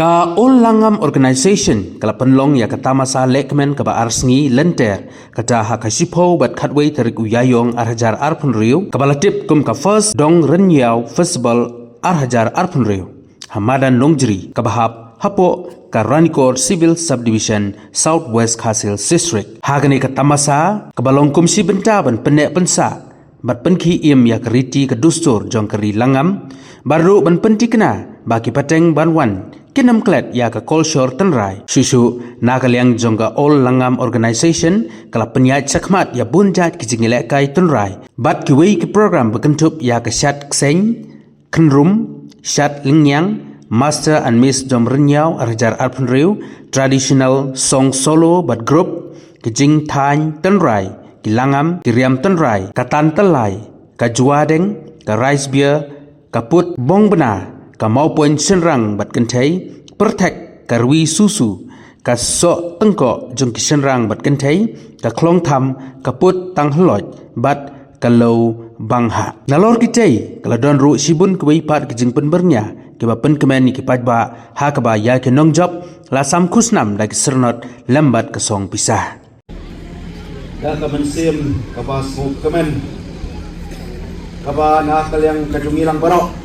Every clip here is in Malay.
Ka Olangam Organization kala penlong ya kata masa lekmen ka ba arsngi lenter kata hakasipo bat khatway tarik uyayong arhajar arpun riu kabalatip kum ka first dong renyau festival arhajar arpun riu hamadan longjri kabahap hapo ka Ranikor Civil Subdivision Southwest Khasil District hagani ka tamasa kabalong kum si benta ban penek pensa bat penki im ya keriti ke dustur jong keri langam baru ban penti kena bagi pateng banwan kinam klet ya ke culture tenrai susu nakaliang jongga all langam organization kala penyat sakmat ya bunjat kijingilek kai tenrai bat kiwi ke program berkentup ya ke syat kseng kenrum syat lingyang master and miss jom renyau arjar arpun riu traditional song solo bat group kijing tany tenrai kilangam kiriam tenrai katan telai kajuadeng ka rice beer kaput bong bena ka maupun senrang bat kentai pertek karwi susu ka sok tengkok jong kisenrang bat kentai ka klong tham kaput tang heloj bat kalau bangha nalor kitai kala don ru sibun kwei pat kijing penbernya kiba pen kemen ni kipat ba ha ka ba ya ke nong job la sam khusnam da kisernot lambat ka song pisah da ka mensim ka ba smuk kemen ka ba na kaliang kajungilang barok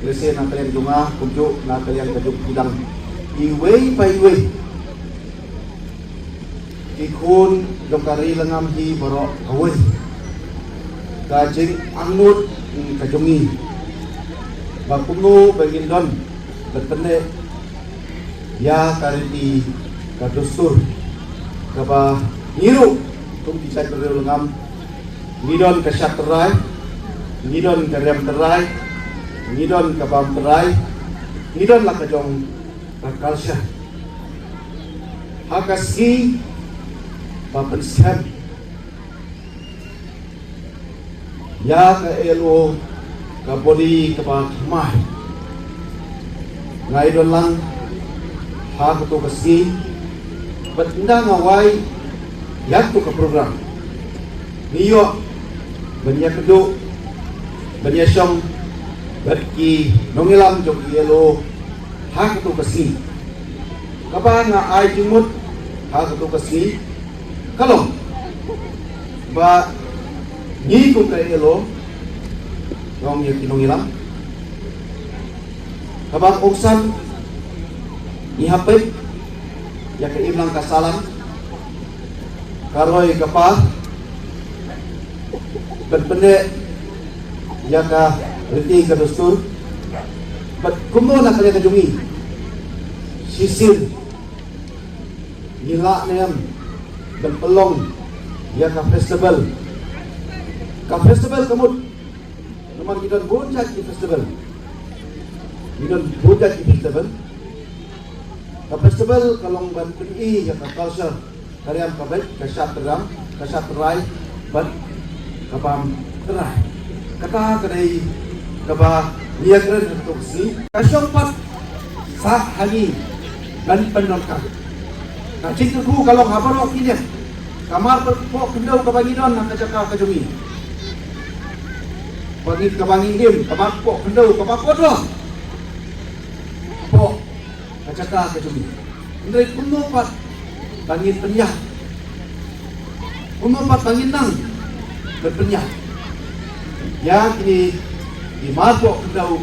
lese na kalian dunga kunjuk na kalian kajuk bidang iwei pa iwei ikun dokari langam hi borok awai kajing angut kajungi bakungu bagin don bertene ya kariti kadustur kaba niru tum bisa keril langam nidon kasyak terai nidon karyam terai ngidon kabam terai ngidon lah kajong kalsya hakasi papensihan ya ka elo ka body ka mah ngaidon lang ha ko kasi batnda ngawai yak to ka program niyo banya kedo banya syong berki nongilam jog yelo hak tu kasi kaba nga ay jumut hak tu kasi kalau ba ni ko kay yelo nong yaki nongilam kaba uksan ni hapit ya ke iblang kasalan karoy kapa berpende ya ka reti ka dustur bat kumo na kalian kajungi sisil gila nayam dan pelong ya ka festival kamut naman kita bujat di festival ka festival kalong ban peni ya ka culture kariam ka baik ka syat terai bat kapam terai kata kadai kaba niagran untuk si kasyongpat sah hari dan penonton kacing tuku kalau ngabarok ini kamar perpok kendau kabangidon nak kacaka kajungi pagi kabangidin kamar pok kendau kabakot loh pok kacaka kajungi ndai kunopat bangin penyah kunopat bangin nang berpenyah yang ini di mabok kendau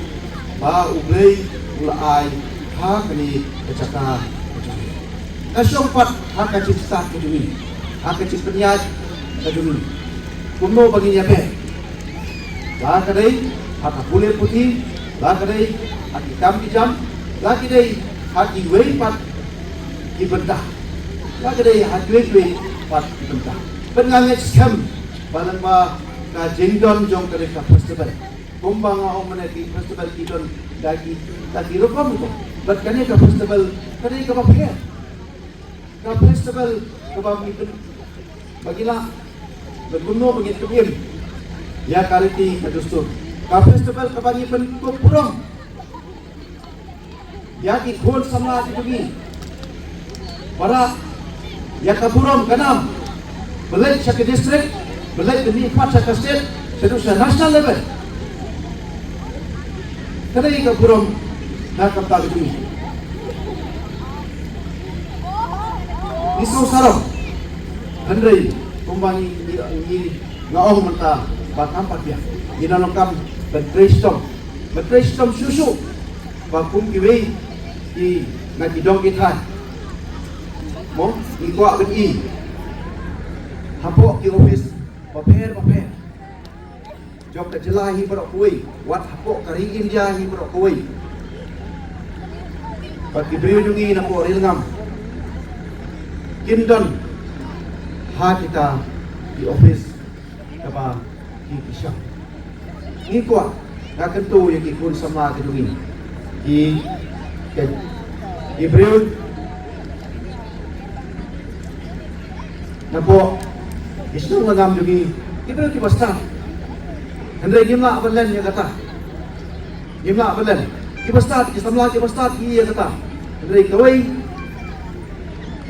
ba ublei ulai ha kini kacaka kajungi kasyongpat ha kacik sah kajungi ha kacik penyat kajungi kuno bagi nyape la kadai ha kapule putih la kadai ha hitam hijam la kadai ha diwei pat dibentah la kadai ha diwei pat dibentah penganget scam balang ba ka jengdon jong kare ka festival kumbang ang manati festival idon dagi rupam ko bat kani ka festival kani ka papier ka festival ka pamitin bagila beguno bagi kebim ya kariti ka dustur ka festival ka bagi pen ko purong ya ki khol sama ti bagi para ya ka purong kanam belai sa district belai ni pat sa state sa national level kadai ka purong na kapag dumi Miso sarong. Henry kumbangi ni ngaong menta bakampat dia. Ginanokam Betrestom susu. Bakum kiwi di nakidong kita. Mo ikuak beni. Hapok di office paper. Job kejelah hi berok kuih. Wat hapok kari India hi berok kuih. Bagi beliau jungi nak buat rilngam. Kindon ha kita di office apa di kisah. Ini kuat. Nak kentu yang ikut sama ke jungi. Di beliau nak buat isu ngam jungi. Di beliau kita start. Hendai gimla belen yang kata. Gimla belen. Kita start, kita start iya kata. Dari kawai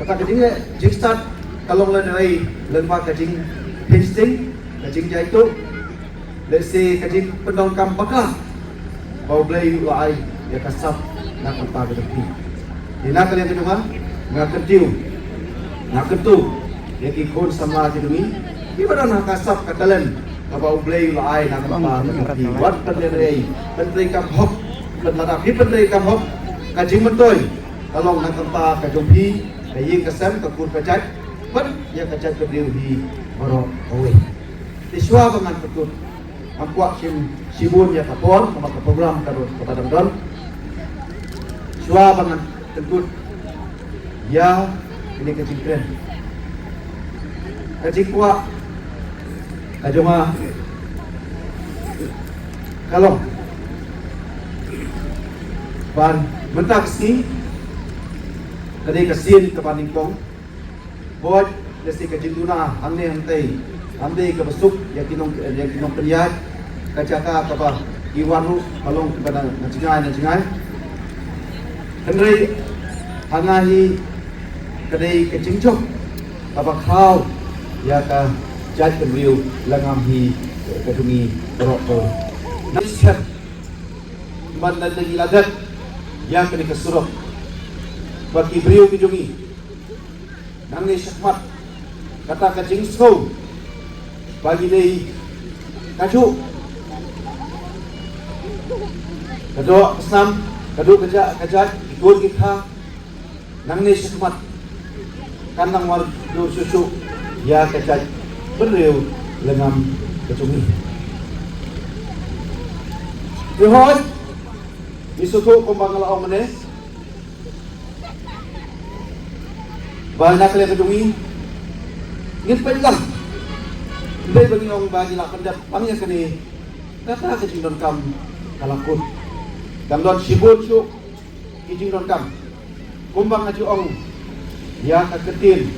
kata kejingnya jing start kalau dari lemah kejing insting kejing jaitu let's say kejing pendongkam bakal bau belai ulai ya kasap nak kata ketepi di nak yang kedua nak ketu ya kikun sama kedumi di mana nak kasap katalan bau belai ulai nak kata ketepi wat pendiri kam hok penladap di pendiri kam hok kajing mentoy kalau nak kata kajumpi kayi kesem kekun kajat pen yang kajat kedriu di borok away disua bangan petut ampuak sibun ya kapor sama ke program kadon kepada don sua bangan petut ya ini kajing keren kajing kuak kajuma kalau ban mentak si tadi kasihin ke paningkong buat desi kejinduna ande ke besuk yang kinong penjat kacaka apa iwanu kalong kepada nacingai Henry hangahi kadai kecingcok apa kau ya ka jat kemriu langam hi kedungi rokok nasihat man lagi lagat yang kena kesuruh bagi beliau kijungi nangni syakmat kata kacing skow bagi day kaju kedua kesam kedua kejat ikut kita nangni syakmat kandang war do susu ya kejat beliau lengam kejungi dihoi isutu kumbang lao meneh banyak kali kedungi ngit pegang ndai bagi orang bagi lah pendat bangnya kini kata kecing don kam kalakun dan don sibut su kecing don kam kumbang aju ong ya kaketin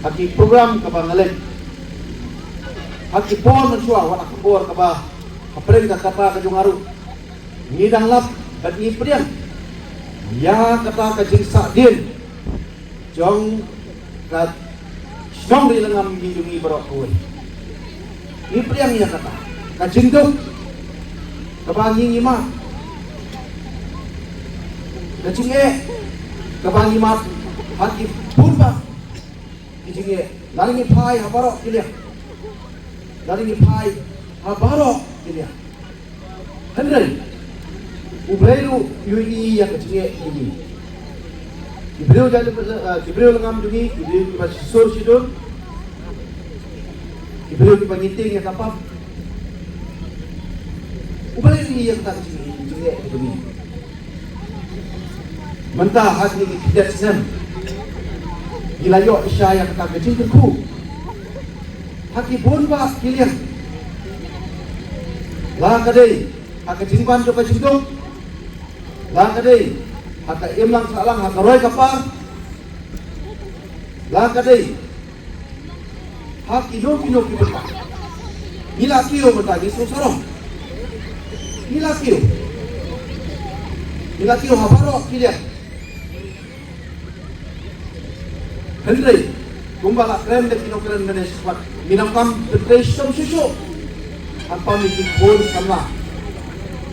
haki program kabangalet haki pon mensua wala kabor kaba kapren kata kajungaru ngidang lap dan iprian ya kata kecing sakdin jong kat song di lengam hidungi berokoi ni priang ya kata kacing tu kebangi ngima kacing kebangi mat hati purba kacing lari ni pai habarok kilia lari ni pai habarok kilia Henry ubreru yui ya kacing ini Ibril jadi Ibril ngam jungi Ibril pas sur sidun Ibril di pangiting ya kapap ubale ini yang tak jungi mentah hati tidak sen gilayo isya yang kata kecil ku hati pun pas kilian lah kadai hak jingpan tu kecil lah kadai haka imlang salang haka roy kapar lah kadai hak kino kita nila kiyo matagi susarong nila kiyo habaro kilian Henry kumbala krem de kino krem de squat minamkam depression susu apa mikir pun sama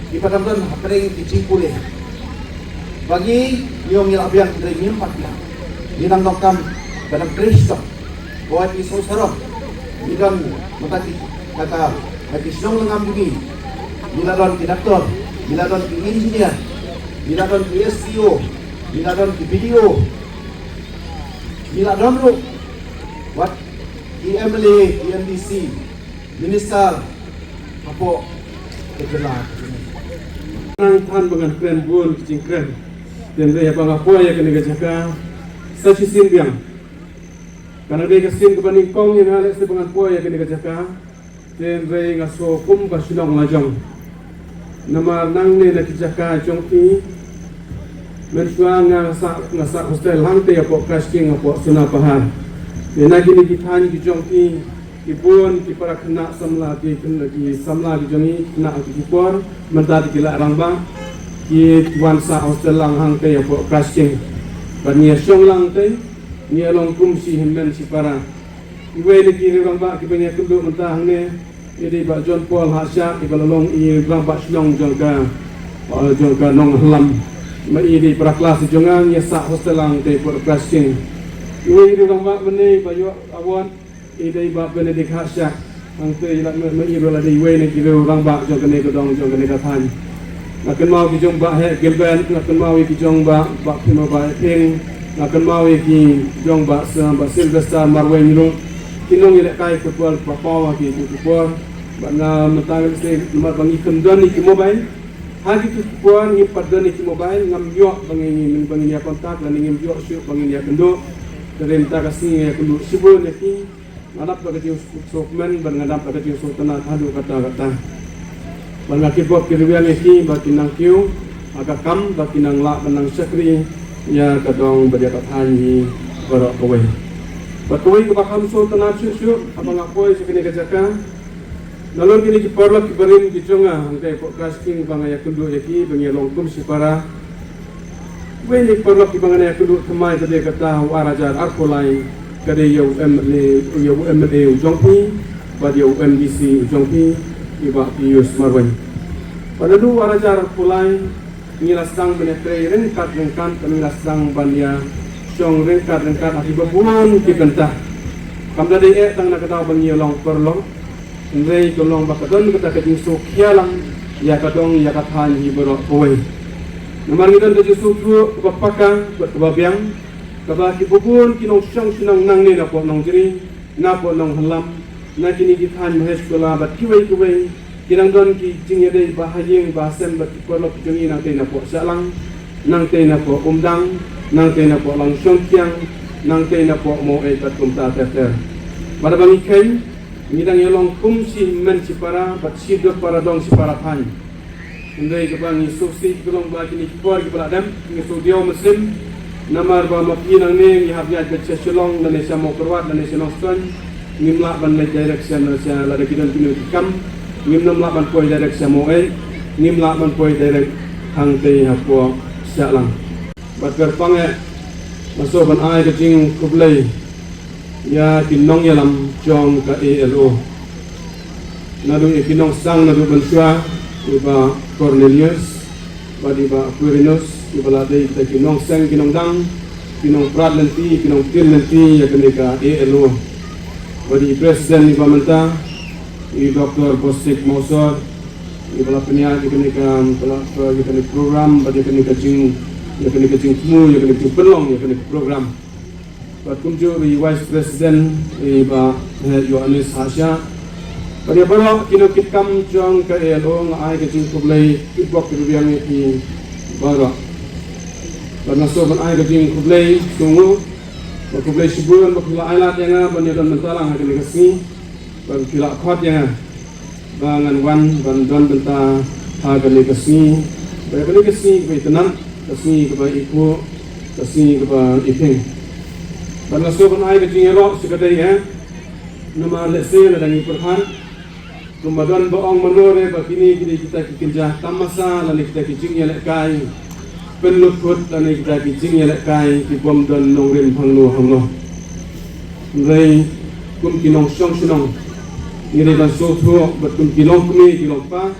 di padamdan hakring di cipule bagi yung abiang dari empat lah dinang dokam kadang Krista buat iso sarap bilang mataki kata sinong langam bungi bila don ki doktor bila don ki engineer bila don ki SEO bila don ki video bila don lu buat MLA MDC minister apa kejelas Nang than bangan kren bun kicing kren dan dia bang apa ya kena jaka saci sin biang karena dia kesin kepaning kong yang ada sebangan apa ya kena jaka dan dia ngaso kum kasilong lajong nama nang ni nak jaka jongki mensua ngasa hostel hangte apa casting apa suna pahar dan lagi ni kithan ki jongki Ibun ki para kena samla ki samla ki jongi kena ki por mentah ki la rambang ki tuan sa hostel lang hang te apa casting bania syong lang te ni along kum si himmen si para iwe ni ki rambang ki bania kundu mentah ne ini ba John Paul Hasya ki balong i rambang syong jongka nong hlam ma ini para kelas jongang ya sa hostel lang te por casting iwe ni rambang bene ba yo awan idai bab Benedict Hasya angte ila mengiru la dei wei ki orang bak jong kene kedong jong kene kathan nakan mau ki jong ba he gilben nakan mau ki jong ba pimo ba ping nakan mau ki jong ba Sylvester Marwen lu kinong ila kai football papawa ki football ba na matang se ma bangi kendon ki mobile hagi tu puan ni padon ki mobile ngam yo bangi ya kontak dan ngim yo syuk bangi ya kendo derenta kasih ya kendo sibul ki ngadap pada tiu sokmen ban ngadap pada tiu sotana hadu kata-kata ban ngakibok kiriwian iki bakinang kiu aga kam bakinang la benang sekri ya kadong berjakat hanyi borok kowe bat kowe ke bakam sotana syuk abang apoy sekene kajaka nalon kini ki parlok ki berin ki jonga angkai podcasting bangaya kundu yaki bengi longkum sipara kowe ni parlok ki bangaya kundu kemai tadi kata warajar arkolai kada yau MLA ujongpi pada yau MDC ujongpi iba Pius Marwen pada dua arajar pulai ngilasang menetrei rengkat kamilasang bandia syong rengkat akibat bulan kibentah kamda de tang nak tahu bangi long perlong ndrei tolong bakadon kata kajing sokhialang ya kadong ya kathan hiborok kowe namar ngidan de suku bapaka babiang kaba kibubun kinong syang sinang nang ni napo nong jiri napo nong halam na kini kithan mahes kola bat kiwei kinang don ki jingyade bahayeng bahasen bat kolok jongi nang te napo salang nang te napo umdang nang te napo lang syongkyang nang te napo mo e bat kumta teter pada bangi kai ngidang yelong kum si men si para bat sidok para dong si para than ndai kebangi sosi kelong ba kini por ki baladam ngi studio mesin namar ba makinang ni ihabnya ke Chelong dan Indonesia mau perwat dan Indonesia noston ngimla ban le direction Indonesia la de kidan tinu kam ngimna mla ban poi direction mo ngimla ban poi direct hang te hapo salang bat gerpange maso ban ai ke jing kublai ya kinong yalam jong ka ELO nadu kinong sang nadu ban sua iba Cornelius badiba Quirinus ibalade kita kinong seng kinong dang kinong prat nanti kinong til nanti ya kenika ELO badi presiden iba menta i Dr. Bosik Mosor ibala penia kenika telah kenika program badi kenika jing ya kenika jing mu ya kenika pelong ya kenika program bat kumju i vice president iba Yohanes Hasya badi baro kinong kitkam jong ka ELO ngai ke jing kublai ibok kerubiang i baro karena sobat air kecing kublai tunggu, kublai sebulan bakula ailat yang apa dan mentalang hari kasih, bakula kuat yang bangan wan bandon benta hari kasih, bakula kasih kepada tenang, kasih kepada ibu, kasih kepada iping. Karena sobat air kecing elok sekadar nama lesel dan perhan, kemudian boong menore bakini kita kerja tamasa lalu kita kecingnya lekai. Penlukut dan kita kicing ya lekai di bom dan nongrin hangno rei kum kinong syong sinong ngire ban sotu bat kum kinong kumi kinong pa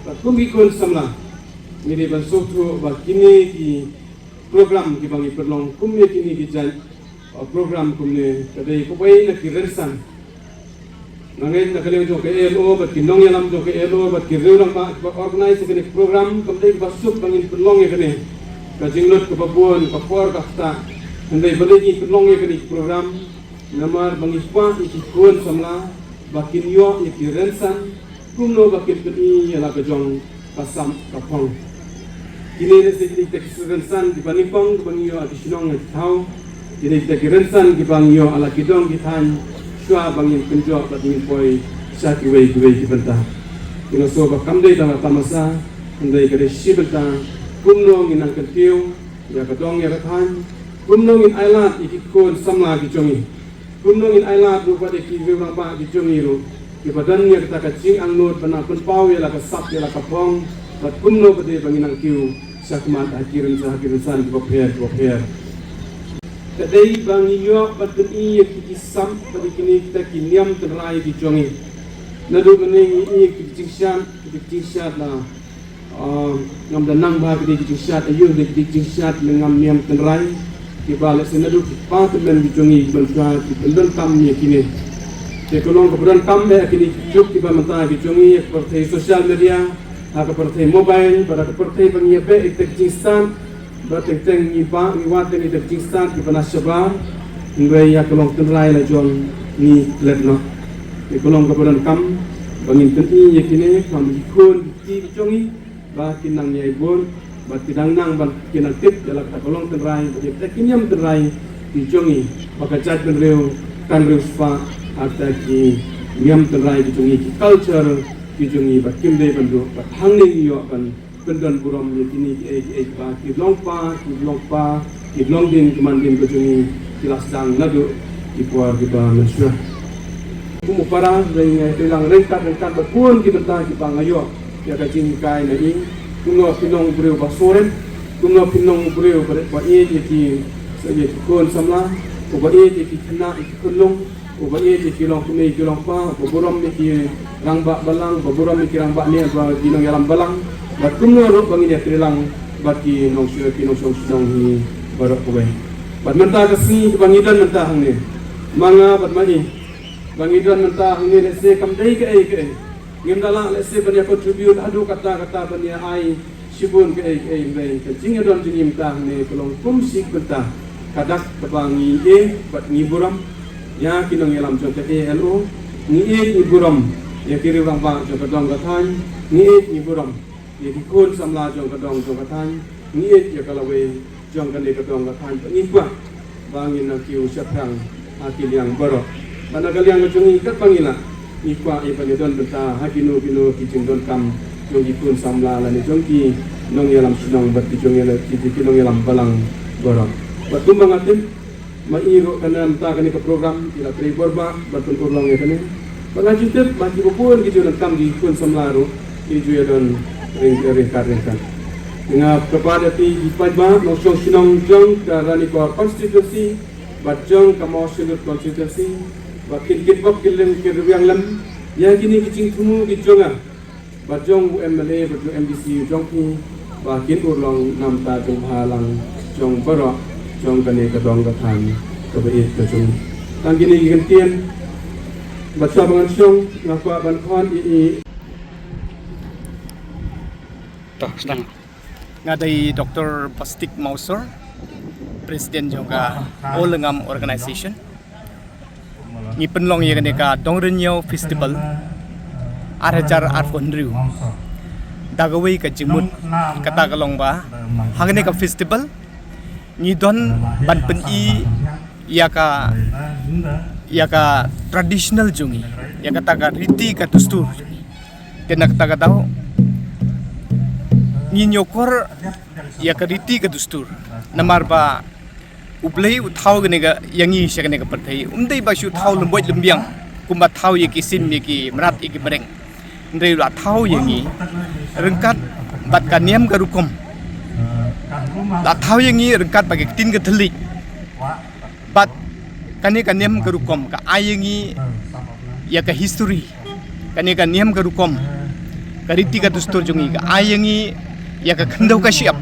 bat kum ikon samla ngire ban sotu bat kini ki program ki bangi perlong kum ye kini ki jan program kumne kadai kubai na kirensan nangai na kalian jo ke LO bat kinong yalam jo ke LO bat kireulang ba organize ke program kamdai ba sup bangin penlong ya kene ka jinglot ke babon ka por ka sta ndai balegi penlong ya kene program namar bangispa ikikun samla bakin yo ikirensan kumno bakin kini yala ka jong pasam kapong kini ne sik tek kirensan di banipong bangyo adisinong tau kini tek kirensan di bangyo ala kidong kitan shua bangin penjo batin poi saki wei ki benta kino so ba kamdei dang tamasa ndai kare shibelta kumno nginang kentiu ya kadong ya kathan kumno ngin ailat ikikun samla ki jongi kumno ngin ailat ru pade ki wirang ba ki jongi ru ki badan ya kata kacing angnut bana kun pau ya la ka sap ya la ka pong bat kumno pade banginang kiu sakmat akirin san ki bopher kadai bangi yo batun i ki sam pada kini kita kiniam terai di jongi nadu mening i ki jingshat la ngam danang ba ki jingshat ayu ki jingshat ngam niam terai ki balik senadu pa temen di jongi bangsa ki pendon tam ni kini te kolong keberan tam be kini juk ki ba mata di jongi seperti sosial media seperti mobile pada seperti bangi be ik jingsat berteng ni ba ni wate ni terjingsan di panas sebab ngai ya kolong tenrai la jon ni letno ni kolong kabaran kam bangin teni yakine kam ikun ti jongi ba kinang nyai bor ba tidang nang ba kinang tip dalam kolong tenrai ba tekinyam tenrai di jongi baka jat benreu kan ruspa arta ki nyam tenrai di jongi ki culture di jongi ba kimde bandu ba hangning yo ban pendon buram yakini ba ki longpa ki longding kemandin kejungi kilas dang nadu ki puar ki ba mesra kumu para dengan hilang rengkat berpun ki bentah ki bang ayo ya ka jing kai na ing kungo pinong breu ba soren kungo pinong breu ba e ki saye kon samla ko ba e ki kena ki kulung ko ba e ki long kumi ki long pa ko buram ki rangba balang ko buram ki rangba ni ba dinong yalam balang bat kumno ro bangin ya trilang bat ki nong song hi barok ko bat menta kasi bangidan menta hangni manga bat mani bangidan menta hangni le se kam dei ke ngim dala le se banya contribute adu kata banya ai sibun ke le ke jinga don jinim ta hangni kolong kum sik benta kadak tabangi bat ngiburam ya kinong yalam jong ke LO ni ngiburam ya kiri orang ba jong kadong kathan ni ngiburam ye kun samla jong kadong jong kathan ni ye kalawe jong kan kadong kathan ni kwa bangin na kiu syapang akil yang baro mana kalian ngejungi kat bangila ni kwa e panedon benta hakino kino kijing don kam jong kun samla la ni jong ki nong yalam sunong bat ki jong yalam ki nong yalam balang baro batum bangatin mairo kanan ta kani ke program ila tri borba batun kurlong ya kani bangajutep bagi bopun ki jong kam di kun samla ro ki ju don ringkan dengan kepada ti ipajma nosong sinong jong karani ko konstitusi bajong kamo sinut konstitusi bakin kitbok kilem kirwiang lam ya kini kicing tumu kijonga bajong UMLA bajong MDC jong ki bakin urlong nam ta jong halang jong baro jong kane kadong kathan kabait kajong tang kini gentian baca bangan song ngakwa ban khon i sedang ngadai Dr. Pastik Mausor Presiden juga Olengam Organization ni penlong ya ka Dongrenyo Festival Arajar Arfondriu dagawai ka jimut kata kalong ba hangane ka festival ni don ban pen i ya ka traditional jungi ya kata ka riti ka dustur tenak kata daw nyokor ya keriti ke dustur namar ba uplei uthau gane ga yangi shagane ga parthai umdei ba shu thau lemboi lembiang kumba thau ye ki sim ye ki mrat ye ki bereng ndei la thau yangi rengkat bat kaniam ga rukom la thau yangi rengkat ba ke tin ga thlik bat kani kaniam ga rukom ka ayangi ya ka history kani kaniam ga rukom kariti ka dustur jungi ka ayangi ya ka khandau ka siap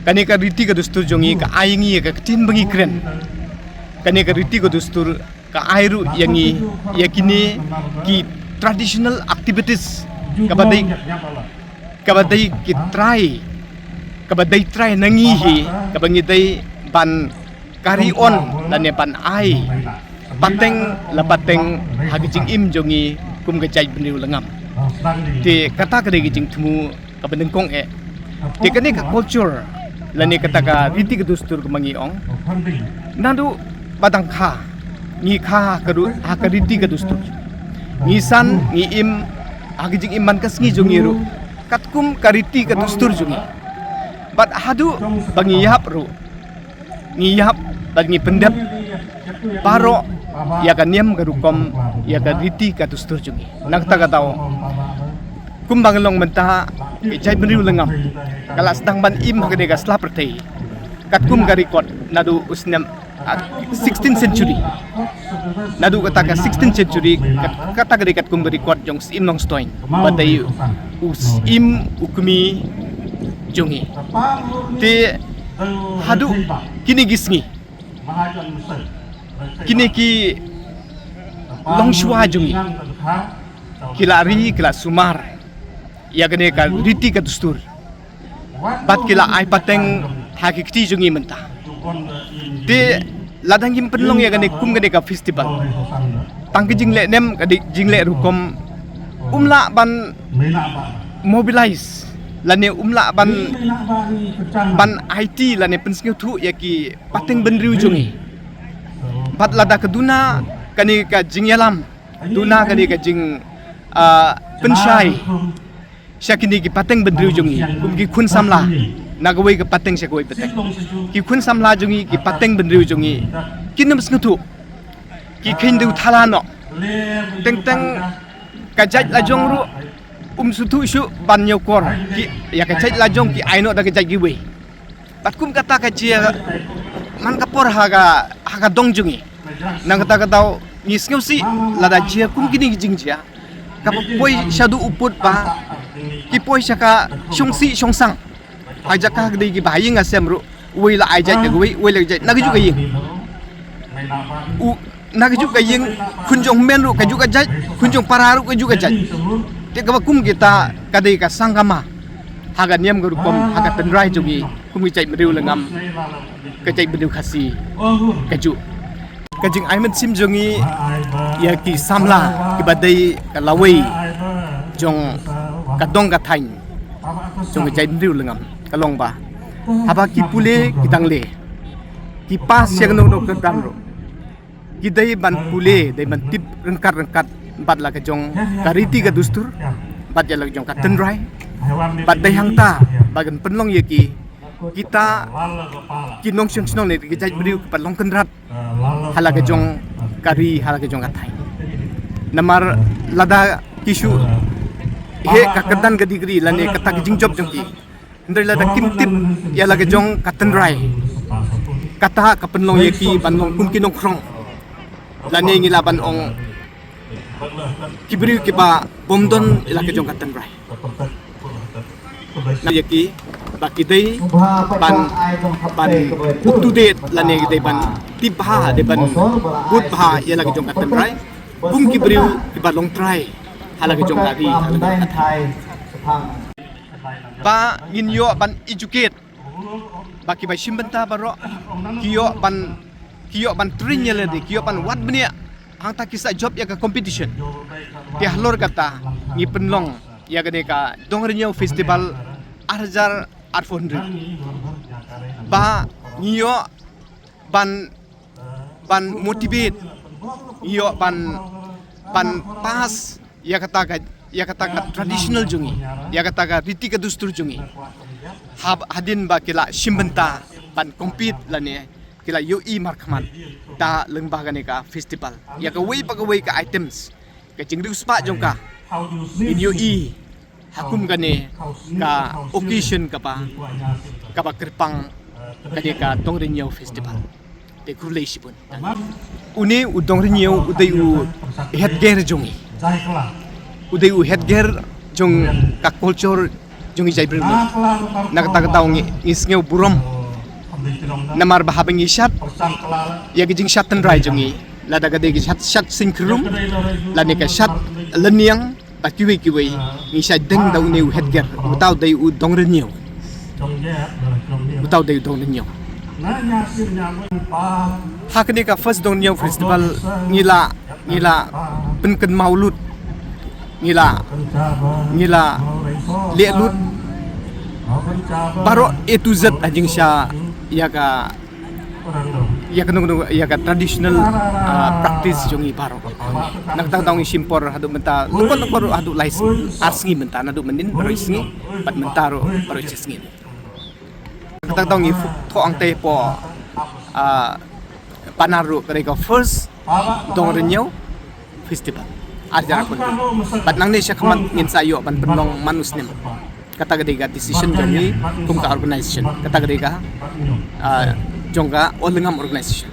kani ka riti ka dustur jongi ka aingi ya ka tin bangi kren kane ka riti ko dustur ka airu yangi yakini ki traditional activities kabadai ki try nangihi kabangidai ban carry on dan ban ai pateng la pateng hagijing im jongi kum gajai beniu langam ti kata kade gijing tumu kabandeng kong ti kane ka culture lani kata ka riti ka dustur kumangi ong nandu badang kha ngi kha kadu hakariti ka dustur ngi san ngi im hagijing iman kas ngi jongi ru katkum kariti ka dustur jongi bat hadu bangi yap ru ngi yap bangi pendap paro ya kan niam garukom ya kan riti ka dustur jungi nak ta tau kumbang long menta jai beriu lengam kala sedang ban im hagade ga slapertei kat kum ga record nadu usnam 16th century nadu kata ka 16th century kata ga kat kum ga record jong im long stoin badai us im ukmi jungi te hadu kini gisngi kini ki longshua jungi kilari kila sumar ya gane ka riti ka dustur bat kila ai pateng hakikti jungi menta de ladang im penlong ya gane kum gane ka festival tangki jingle nem ka jingle rukom umla ban mobilize lane umla ban IT lane pensngiu thu ya ki pateng benriu jungi bat lada keduna kani ka jingyalam duna kani ka jing pensyai syakini ki pateng bendriu jungi kum ki khun samla nagawai ka pateng syakoi pateng ki khun samla jungi ki pateng bendriu jungi kinam snguthu ki khindu thalano teng teng ka jaj la jong ru suthu shu ban nyokor ki ya ka jaj la jong ki aino da ka jaj gi we bat kum kata ka chia man kapor haga dongjungi nang kata tau ni skeusi lada jia kum kini jingjia kapoi shadu uput pa ki poi shaka shongsi shongsang ajaka gde gi baying asemru ui la aijai de ui la jai nagju ga ying u nagju ga ying kunjong menru ka juga jai kunjong pararu ka juga jai te ka kum kita kadai ka sangkama haga niam guru kom haga tenrai jungi kum jai meriu lengam kajai benu khasi kaju kajing aiman sim jongi ya ki samla ki badai kalawai jong kadong katain jong jai benu lengam kalong ba apa ki pule kitangle ki pas yang no kedam ro ki dai ban pule dai ban tip rengkat bat la kajong kariti ka dustur bat ya la jong katenrai bat dai hangta bagan penlong ya ki kita kinong senong ne kita beri palong kendrat halaga jong kari halaga jong katai namar lada kisu he kakedan gadi lane kata jing job jong ki ndai lada kimtip ya laga jong katenrai kata kapenlong yeki banlong kum kinong krong lane ngilaban ong kibri kiba bomdon laga jong katenrai na yeki baki day ban up to date lane day ban tibha de ban good bha ya lagi jong katen rai kum ki briu ki ba long try halagi jong kari ba ngin yo ban educate baki ba simbenta baro kiyo ban train ya le kiyo ban wat benia hang ta kisa job ya ka competition ti halor kata ngi penlong ya gade ka dongrenyo festival arjar arfondri ba ngiyo ban motivate ngiyo ban pas ya kata traditional jungi ya kata riti ka dustur jungi hadin ba kila simbenta ban compete lane kila yoi markman ta lengba gane ka festival ya ka wei ka items ka jingdu spa jongka in yoi hakum gane ka occasion ka pa kerpang kade ka dongrenyo festival te kurlei sipun une u dongrenyo udai u headgear jongi udai u headgear jong ka culture jongi jai brin nak tak taw ngi isngeu burom namar bahabangi shat ya gijing shatan rai jongi lada gade gi shat sinkrum lani ka shat laniang patiwi kiwi ngi sha deng dau neu hetger utau dai u dongren nhiều utau dai dongren nhiều hakni ka first dong nhiều festival ngila penken maulud ngila lialut baro A to Z ajing sya ya ka traditional practice jongi baro nagtang taong isimpor hadu menta lukon hadu lais arsingi menta nadu menin baro isingi pat mentaro baro isingi nagtang taong ifu to ang te po panaru kereka first dong renyau festival ajar aku pat nang ne sya kaman ngin sayo pan penong manus nim kata gede decision jongi kumka organization kata gede jongga olengam organization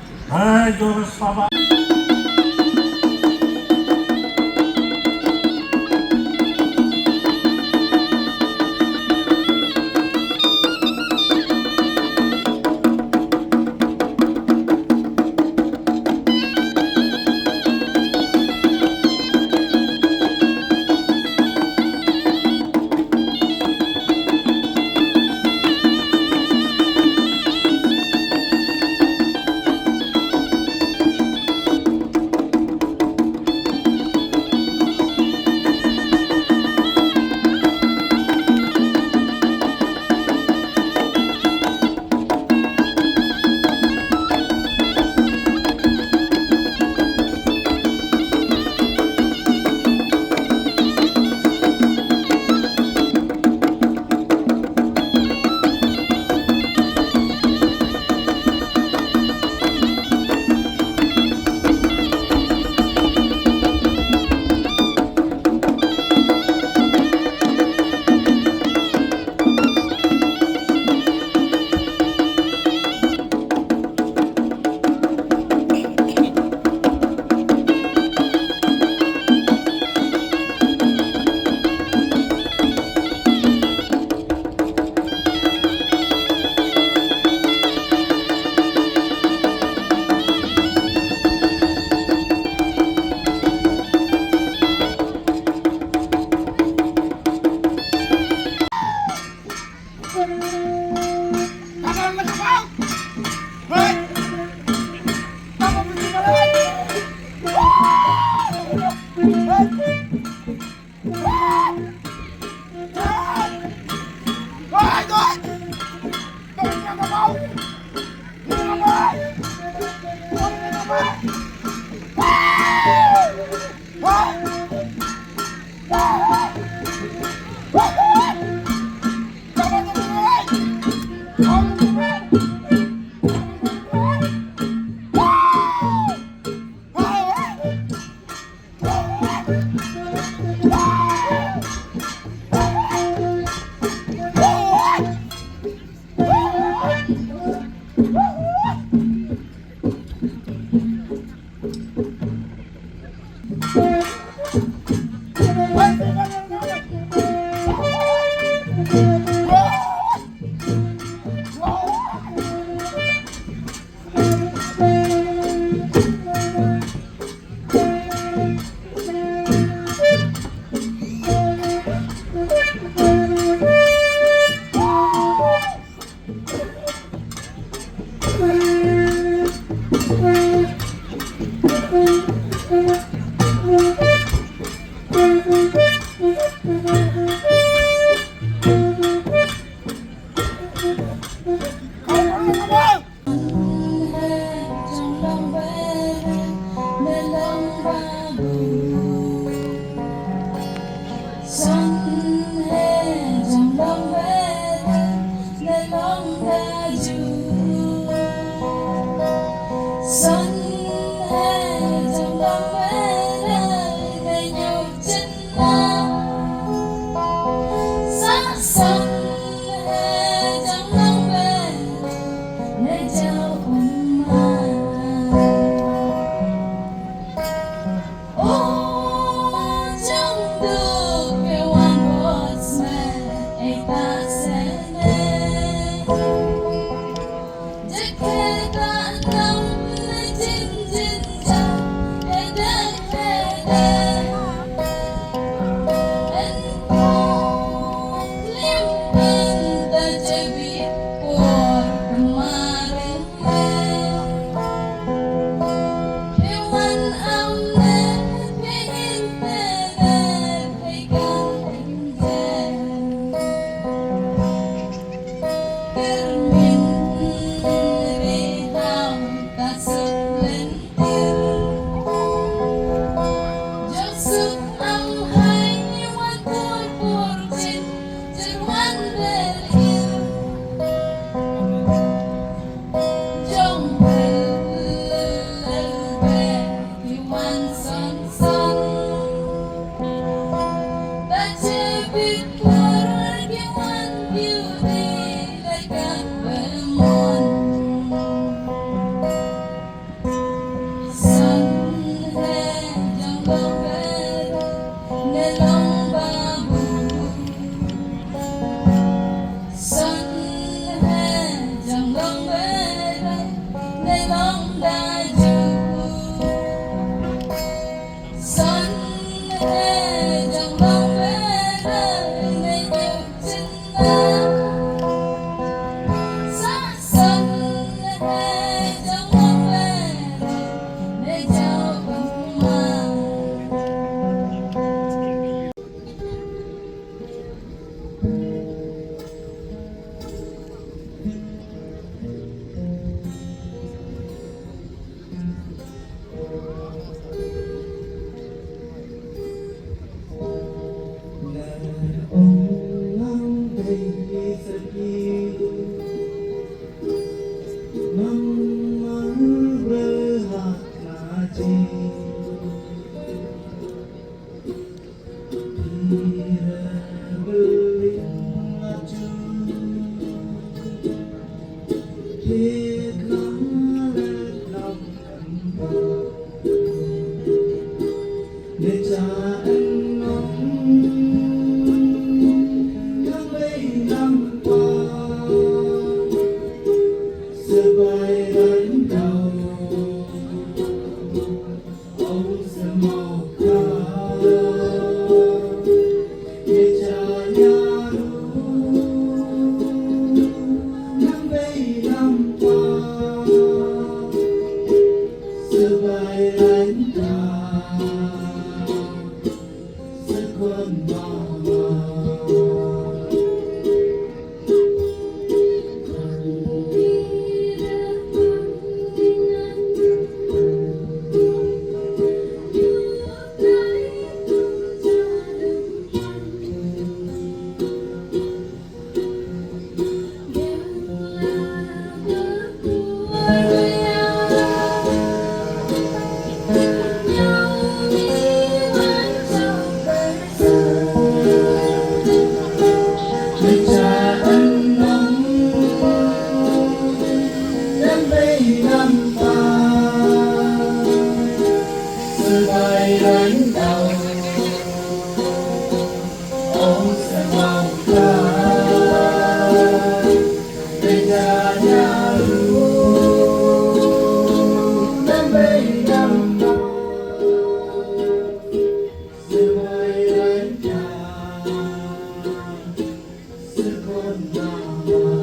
Sekolah